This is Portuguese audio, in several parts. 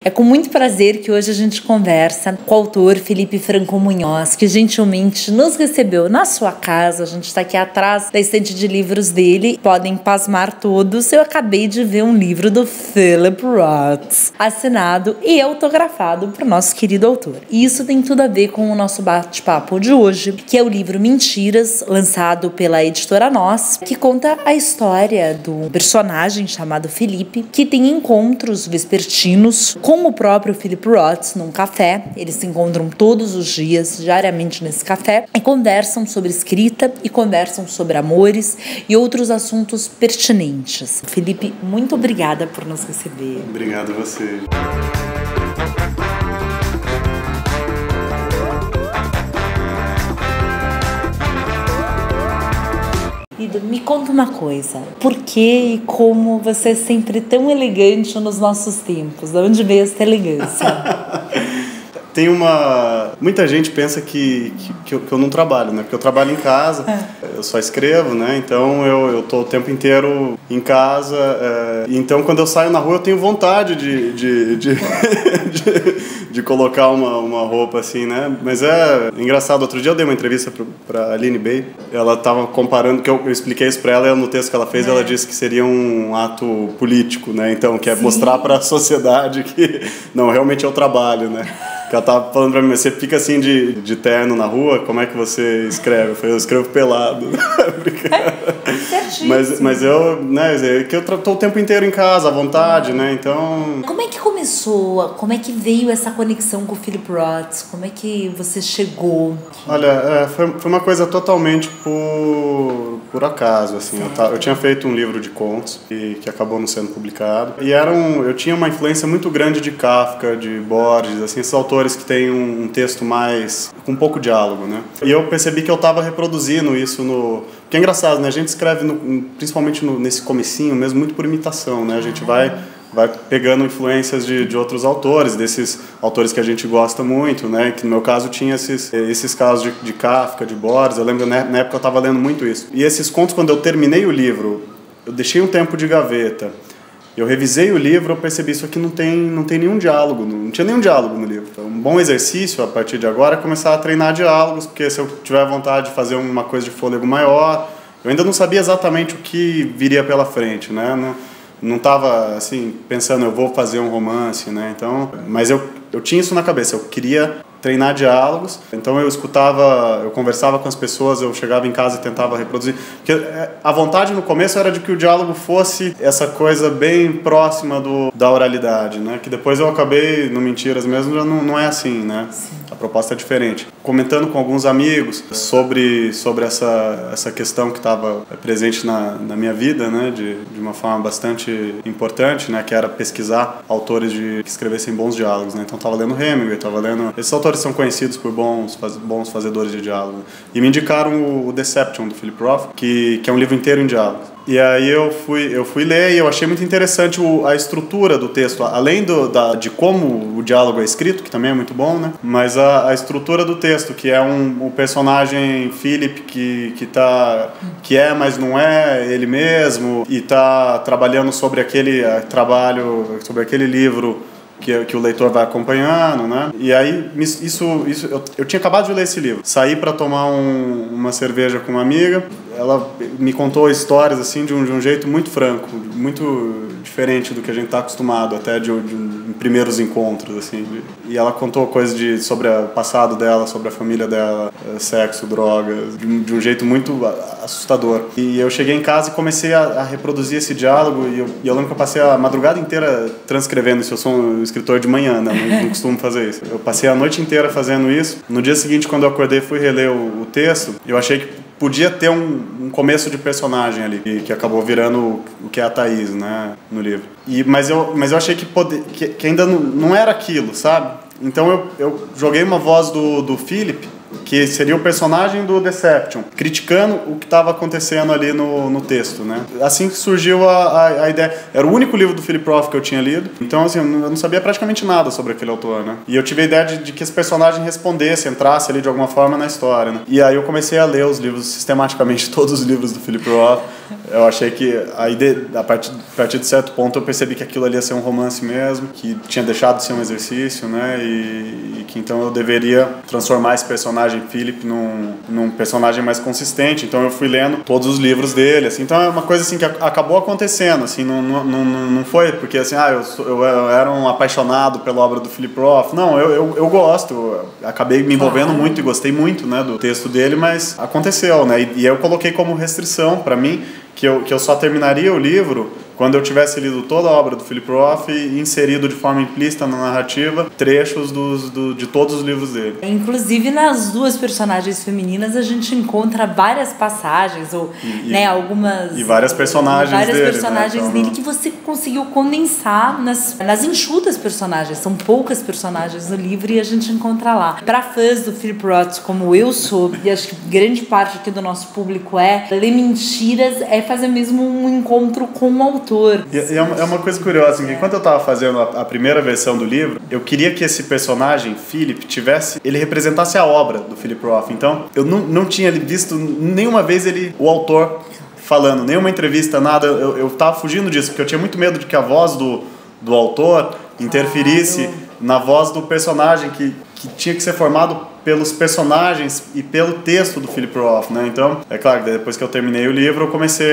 É com muito prazer que hoje a gente conversa com o autor Felipe Franco Munhoz, que gentilmente nos recebeu na sua casa. A gente está aqui atrás da estante de livros dele. Podem pasmar todos. Eu acabei de ver um livro do Philip Roth, assinado e autografado por nosso querido autor. E isso tem tudo a ver com o nosso bate-papo de hoje, que é o livro Mentiras, lançado pela editora Nós, que conta a história do personagem chamado Felipe, que tem encontros vespertinos com o próprio Philip Roth num café. Eles se encontram todos os dias, diariamente nesse café, e conversam sobre escrita e conversam sobre amores e outros assuntos pertinentes. Felipe, muito obrigada por nos receber. Obrigado a você. Me conta uma coisa, por que e como você é sempre tão elegante nos nossos tempos? De onde veio essa elegância? Tem muita gente pensa que eu não trabalho, né? Porque eu trabalho em casa, eu só escrevo, né? Então eu tô o tempo inteiro em casa. Então quando eu saio na rua eu tenho vontade de colocar uma roupa assim, né? Mas é engraçado. Outro dia eu dei uma entrevista pra Aline Bay. Ela tava comparando, que eu expliquei isso pra ela, e no texto que ela fez, ela disse que seria um ato político, né? Então, que é mostrar pra sociedade que não, realmente é o trabalho, né? Que ela tava falando pra mim, você fica assim de terno na rua, como é que você escreve? Eu falei, eu escrevo pelado. mas eu, né, que eu tô o tempo inteiro em casa, à vontade, né, então... Como é que começou? Como é que veio essa conexão com o Philip Roth? Como é que você chegou? Olha, foi uma coisa totalmente por acaso, assim. Eu tinha feito um livro de contos que acabou não sendo publicado. E eu tinha uma influência muito grande de Kafka, de Borges, assim, esses autores que têm um texto mais... com um pouco diálogo, né? E eu percebi que eu estava reproduzindo isso Porque é engraçado, né? A gente escreve, principalmente nesse comecinho mesmo, muito por imitação, né? A gente vai pegando influências de outros autores, desses autores que a gente gosta muito, né? Que no meu caso tinha esses casos de Kafka, de Borges. Eu lembro, na época eu estava lendo muito isso. E esses contos, quando eu terminei o livro, eu deixei um tempo de gaveta. Eu revisei o livro, eu percebi isso aqui não tem nenhum diálogo, não tinha nenhum diálogo no livro. Então, um bom exercício a partir de agora é começar a treinar diálogos, porque se eu tiver vontade de fazer uma coisa de fôlego maior, eu ainda não sabia exatamente o que viria pela frente, né? Não estava assim pensando eu vou fazer um romance, né? Então, mas eu tinha isso na cabeça, eu queria treinar diálogos. Então eu conversava com as pessoas, eu chegava em casa e tentava reproduzir. Porque a vontade no começo era de que o diálogo fosse essa coisa bem próxima da oralidade, né? Que depois eu acabei, no Mentiras mesmo, já não é assim, né? Sim. A proposta é diferente. Comentando com alguns amigos sobre essa questão que estava presente na minha vida, né? De uma forma bastante importante, né? Que era pesquisar autores que escrevessem bons diálogos, né? Então estava lendo Hemingway, estava lendo... Esses autores são conhecidos por bons fazedores de diálogo. E me indicaram o Deception, do Philip Roth, que é um livro inteiro em diálogos. E aí eu fui ler e eu achei muito interessante a estrutura do texto, além de como o diálogo é escrito, que também é muito bom, né? Mas a estrutura do texto, que é o personagem Philip que é, mas não é ele mesmo, e está trabalhando sobre aquele livro que o leitor vai acompanhando, né? E aí eu tinha acabado de ler esse livro. Saí para tomar uma cerveja com uma amiga. Ela me contou histórias assim de um jeito muito franco, muito diferente do que a gente está acostumado até de primeiros encontros, assim. E ela contou coisas sobre o passado dela, sobre a família dela, sexo, drogas, de um jeito muito assustador. E eu cheguei em casa e comecei a reproduzir esse diálogo, e eu lembro que eu passei a madrugada inteira transcrevendo isso. Eu sou um escritor de manhã, né? Não costumo fazer isso. Eu passei a noite inteira fazendo isso. No dia seguinte, quando eu acordei, fui reler o texto, eu achei que podia ter um começo de personagem ali, que acabou virando o que é a Thaís, né, no livro. Mas eu achei que ainda não era aquilo, sabe? Então eu joguei uma voz do Philip, que seria o personagem do Deception, criticando o que estava acontecendo ali no texto, né? Assim que surgiu a ideia. Era o único livro do Philip Roth que eu tinha lido, então assim, eu não sabia praticamente nada sobre aquele autor, né? E eu tive a ideia de que esse personagem respondesse, entrasse ali de alguma forma na história, né? E aí eu comecei a ler os livros, sistematicamente todos os livros do Philip Roth, Eu achei que a partir de certo ponto eu percebi que aquilo ali ia ser um romance mesmo, que tinha deixado de ser um exercício, né? E que então eu deveria transformar esse personagem Philip num personagem mais consistente. Então eu fui lendo todos os livros dele, assim. Então é uma coisa assim que acabou acontecendo, assim, não foi porque assim, eu era um apaixonado pela obra do Philip Roth. Não, eu gosto, eu acabei me envolvendo muito e gostei muito, né, do texto dele, mas aconteceu, né? E eu coloquei como restrição para mim que eu só terminaria o livro quando eu tivesse lido toda a obra do Philip Roth e inserido de forma implícita na narrativa trechos de todos os livros dele. Inclusive nas duas personagens femininas a gente encontra várias passagens ou algumas... E várias personagens dele. Dele que você conseguiu condensar nas enxutas personagens. São poucas personagens no livro e a gente encontra lá. Para fãs do Philip Roth, como eu sou, e acho que grande parte aqui do nosso público ler Mentiras é fazer mesmo um encontro com o autor. E é uma coisa curiosa, assim, que enquanto eu estava fazendo a primeira versão do livro, eu queria que esse personagem, Philip, ele representasse a obra do Philip Roth. Então, eu não tinha visto nenhuma vez o autor falando, nenhuma entrevista, nada. Eu estava fugindo disso, porque eu tinha muito medo de que a voz do autor interferisse na voz do personagem que tinha que ser formado pelos personagens e pelo texto do Philip Roth, né? Então, é claro que depois que eu terminei o livro, eu comecei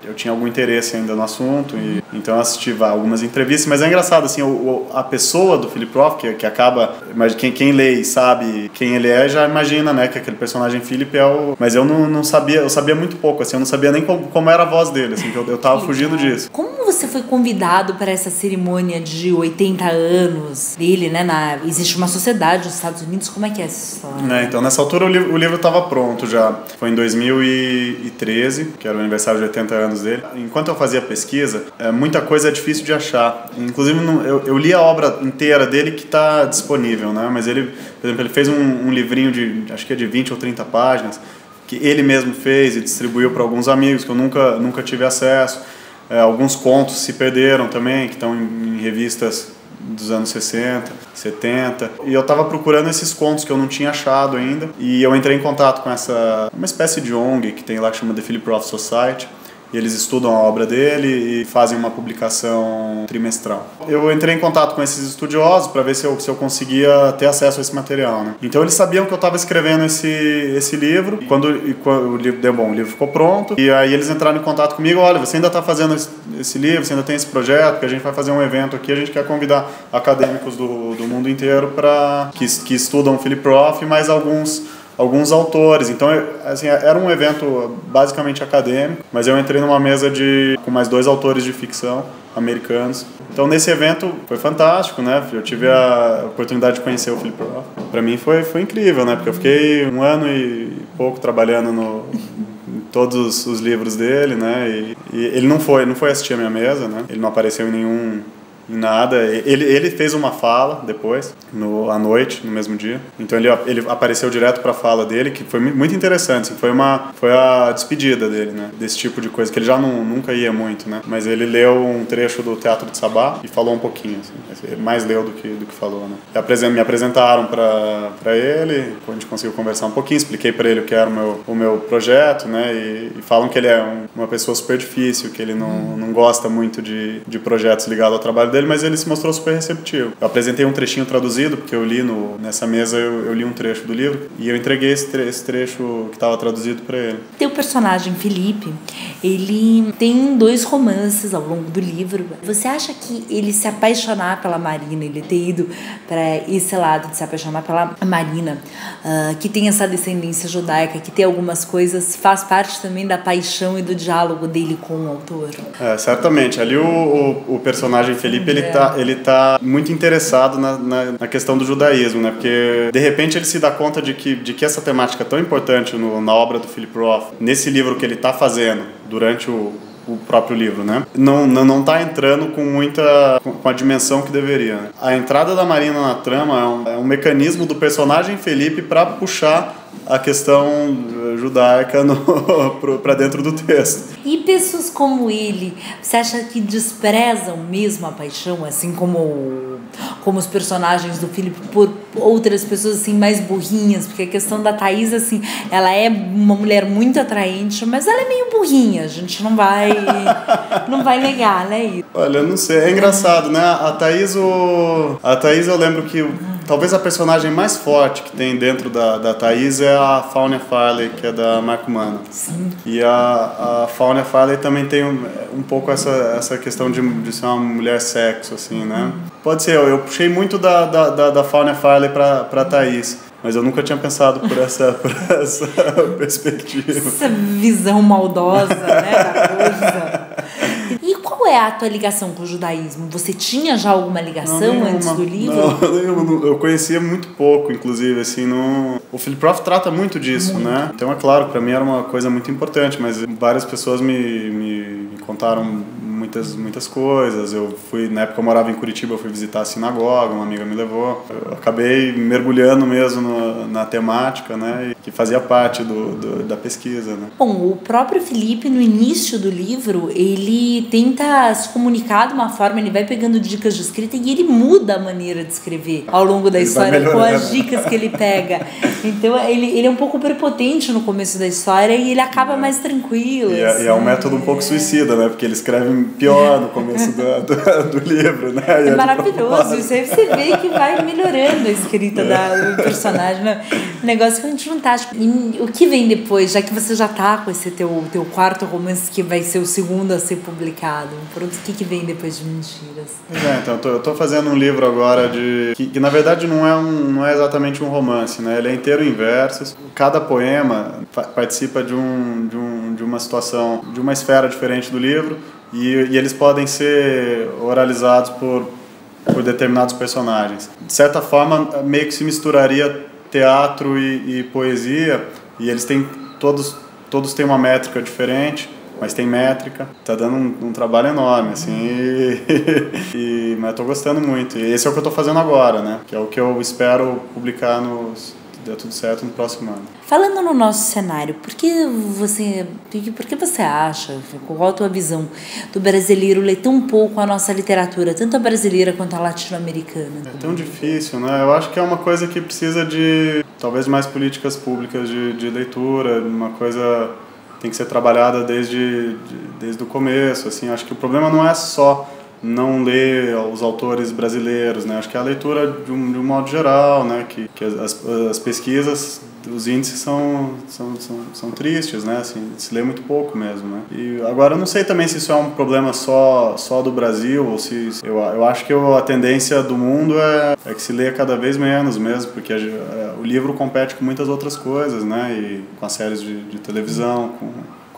eu tinha algum interesse ainda no assunto, e então eu assisti algumas entrevistas, mas é engraçado, assim, a pessoa do Philip Roth, que acaba, mas quem lê e sabe quem ele é, já imagina, né, que aquele personagem Philip é o... Mas eu não sabia, eu sabia muito pouco, assim, eu não sabia nem como era a voz dele, assim, que eu tava fugindo disso. Como você foi convidado para essa cerimônia de 80 anos dele, né? Existe uma sociedade nos Estados Unidos, como é que é essa história? Então, nessa altura o livro estava pronto já. Foi em 2013, que era o aniversário de 80 anos dele. Enquanto eu fazia pesquisa, muita coisa é difícil de achar. Inclusive, eu li a obra inteira dele que está disponível, né? Mas ele, por exemplo, ele fez um livrinho acho que é de 20 ou 30 páginas, que ele mesmo fez e distribuiu para alguns amigos que eu nunca tive acesso. Alguns contos se perderam também, que estão em revistas dos anos 60, 70, e eu estava procurando esses contos que eu não tinha achado ainda, e eu entrei em contato com uma espécie de ONG que tem lá que chama The Philip Roth Society, e eles estudam a obra dele e fazem uma publicação trimestral. Eu entrei em contato com esses estudiosos para ver se eu conseguia ter acesso a esse material, né? Então eles sabiam que eu estava escrevendo esse livro, e quando o livro deu bom, o livro ficou pronto, e aí eles entraram em contato comigo: olha, você ainda está fazendo esse livro, você ainda tem esse projeto, que a gente vai fazer um evento aqui, a gente quer convidar acadêmicos do mundo inteiro que estudam Philip Roth e mais alguns autores. Então, assim, era um evento basicamente acadêmico, mas eu entrei numa mesa com mais 2 autores de ficção americanos. Então, nesse evento foi fantástico, né? Eu tive a oportunidade de conhecer o Philip Roth. Para mim foi incrível, né? Porque eu fiquei 1 ano e pouco trabalhando em todos os livros dele, né? E ele não foi assistir a minha mesa, né? Ele não apareceu em nada. Ele fez uma fala depois, à noite, no mesmo dia. Então ele apareceu direto para a fala dele, que foi muito interessante. Assim, foi a despedida dele, né? Desse tipo de coisa, que ele já nunca ia muito, né? Mas ele leu um trecho do Teatro de Sabá e falou um pouquinho, assim. Ele mais leu do que falou, né? Me apresentaram para ele, a gente conseguiu conversar um pouquinho, expliquei para ele o que era o meu projeto, né? E falam que ele é uma pessoa super difícil, que ele não gosta muito de projetos ligados ao trabalho dele, mas ele se mostrou super receptivo. Eu apresentei um trechinho traduzido, porque eu li nessa mesa, eu li um trecho do livro, e eu entreguei esse trecho que estava traduzido para ele. Teu personagem, Felipe, ele tem 2 romances ao longo do livro. Você acha que ele se apaixonar pela Marina, ele ter ido para esse lado de se apaixonar pela Marina, que tem essa descendência judaica, que tem algumas coisas, faz parte também da paixão e do diálogo dele com o autor? Certamente. Ali o personagem Felipe, ele tá muito interessado na questão do judaísmo, né? Porque de repente ele se dá conta de que essa temática é tão importante na obra do Philip Roth, nesse livro que ele está fazendo durante o próprio livro, né? Não tá entrando com a dimensão que deveria, né? A entrada da Marina na trama é um mecanismo do personagem Felipe para puxar a questão judaica para dentro do texto. E pessoas como ele, você acha que desprezam mesmo a paixão, assim como os personagens do Philip, por outras pessoas assim mais burrinhas? Porque a questão da Thaís, assim, ela é uma mulher muito atraente, mas ela é meio burrinha, a gente não vai negar, né? Olha, eu não sei, é engraçado, né? A Thaís eu lembro que talvez a personagem mais forte que tem dentro da Thaís é a Faunia Farley, que é da Marco Mann. Sim. E a Faunia Farley também tem um pouco essa questão de ser uma mulher sexo, assim, né? Pode ser, eu puxei muito da Faunia Farley pra Thaís, mas eu nunca tinha pensado por essa perspectiva. Essa visão maldosa, né, da coisa. E qual é a tua ligação com o judaísmo? Você tinha já alguma ligação antes do livro? Não, eu conhecia muito pouco, inclusive, assim, o Philip Roth trata muito disso, né? Então, é claro, para mim era uma coisa muito importante, mas várias pessoas me contaram muitas coisas. Na época eu morava em Curitiba, eu fui visitar a sinagoga, uma amiga me levou. Eu acabei mergulhando mesmo na temática, né? Que fazia parte da pesquisa, né? Bom, o próprio Felipe, no início do livro, ele tenta se comunicar de uma forma, ele vai pegando dicas de escrita e ele muda a maneira de escrever ao longo da história com as dicas que ele pega. Então, ele é um pouco prepotente no começo da história e ele acaba mais tranquilo. E é um método um pouco suicida, né? Porque ele escreve pior no começo do livro, né? É maravilhoso. Isso aí você vê que vai melhorando a escrita do personagem, né? Um negócio que a gente não tá. E o que vem depois, já que você já tá com esse teu quarto romance que vai ser o segundo a ser publicado? Pronto, o que vem depois de Mentiras? Então, eu tô fazendo um livro agora que na verdade não é exatamente um romance, né? Ele é inteiro em versos. Cada poema participa de uma situação, de uma esfera diferente do livro. E eles podem ser oralizados por determinados personagens. De certa forma, meio que se misturaria teatro e poesia, e eles têm todos têm uma métrica diferente, mas tem métrica. Tá dando um trabalho enorme, assim, mas eu tô gostando muito. E esse é o que eu tô fazendo agora, né? Que é o que eu espero publicar deu tudo certo no próximo ano. Falando no nosso cenário, por que você acha, qual a tua visão do brasileiro ler tão pouco a nossa literatura, tanto a brasileira quanto a latino-americana? É tão difícil, né? Eu acho que é uma coisa que precisa de, talvez, mais políticas públicas de leitura, uma coisa tem que ser trabalhada desde o começo, assim. Acho que o problema não é só não ler os autores brasileiros, né? Acho que é a leitura de um modo geral, né? Que as pesquisas, os índices são tristes, né? Assim, se lê muito pouco mesmo, né? E agora eu não sei também se isso é um problema só do Brasil ou se eu acho que a tendência do mundo é que se lê cada vez menos mesmo, porque o livro compete com muitas outras coisas, né? E com as séries de televisão, com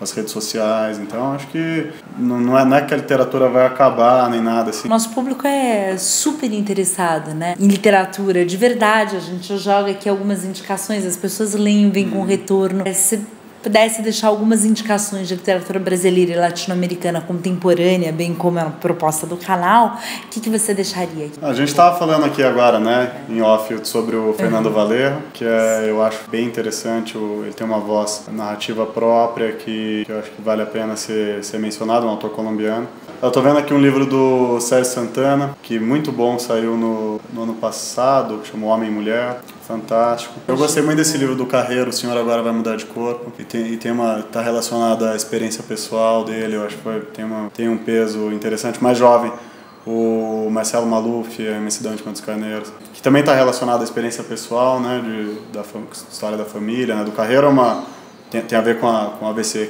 as redes sociais, então acho que não é que a literatura vai acabar nem nada assim. Nosso público é super interessado, né, em literatura, de verdade. A gente joga aqui algumas indicações, as pessoas leem, vêm com retorno. Se pudesse deixar algumas indicações de literatura brasileira e latino-americana contemporânea, bem como a proposta do canal, o que você deixaria aqui? A gente estava falando aqui agora, né, em off, sobre o Fernando Valerro, que eu acho bem interessante. Ele tem uma voz narrativa própria que eu acho que vale a pena ser mencionado, um autor colombiano. Eu estou vendo aqui um livro do Sérgio Santana, que muito bom, saiu no ano passado, que chama Homem e Mulher. Fantástico. Eu gostei muito desse livro do Carreiro, O Senhor Agora Vai Mudar de Corpo, e tá relacionado à experiência pessoal dele. Eu acho que tem um peso interessante. Mais jovem, o Marcelo Maluf, A Imensidão de Quantos Carneiros, que também está relacionado à experiência pessoal, né, da história da família, né. Do Carreiro tem a ver com o AVC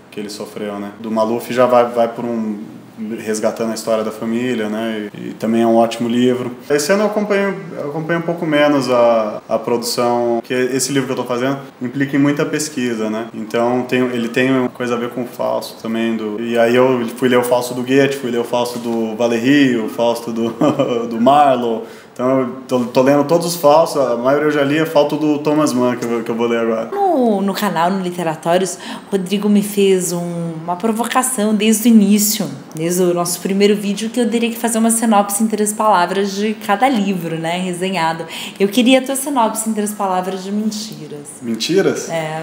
que ele sofreu, né. Do Maluf já vai por resgatando a história da família, né? E também é um ótimo livro. Esse ano eu acompanho um pouco menos a produção, que esse livro que eu estou fazendo implica em muita pesquisa, né? Então ele tem uma coisa a ver com o Fausto também. E aí eu fui ler o Fausto do Goethe, fui ler o Fausto do Valéry, o Fausto do Marlowe. Então eu tô lendo todos os falsos, a maioria eu já li, falta o do Thomas Mann que eu vou ler agora. No canal, no Literatórios, o Rodrigo me fez uma provocação desde o início, desde o nosso primeiro vídeo, que eu teria que fazer uma sinopse em 3 palavras de cada livro, né, resenhado. Eu queria a tua sinopse em 3 palavras de Mentiras. Mentiras? É.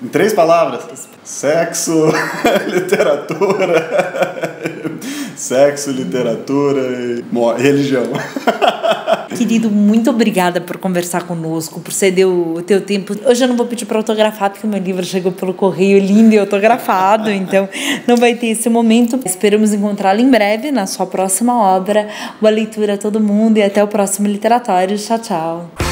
Em 3 palavras? Sexo, literatura... Sexo, literatura e religião. Querido, muito obrigada por conversar conosco, por ceder o teu tempo. Hoje eu não vou pedir para autografar, porque o meu livro chegou pelo correio lindo e autografado, então não vai ter esse momento. Esperamos encontrá-lo em breve na sua próxima obra. Boa leitura a todo mundo e até o próximo Literatório. Tchau, tchau.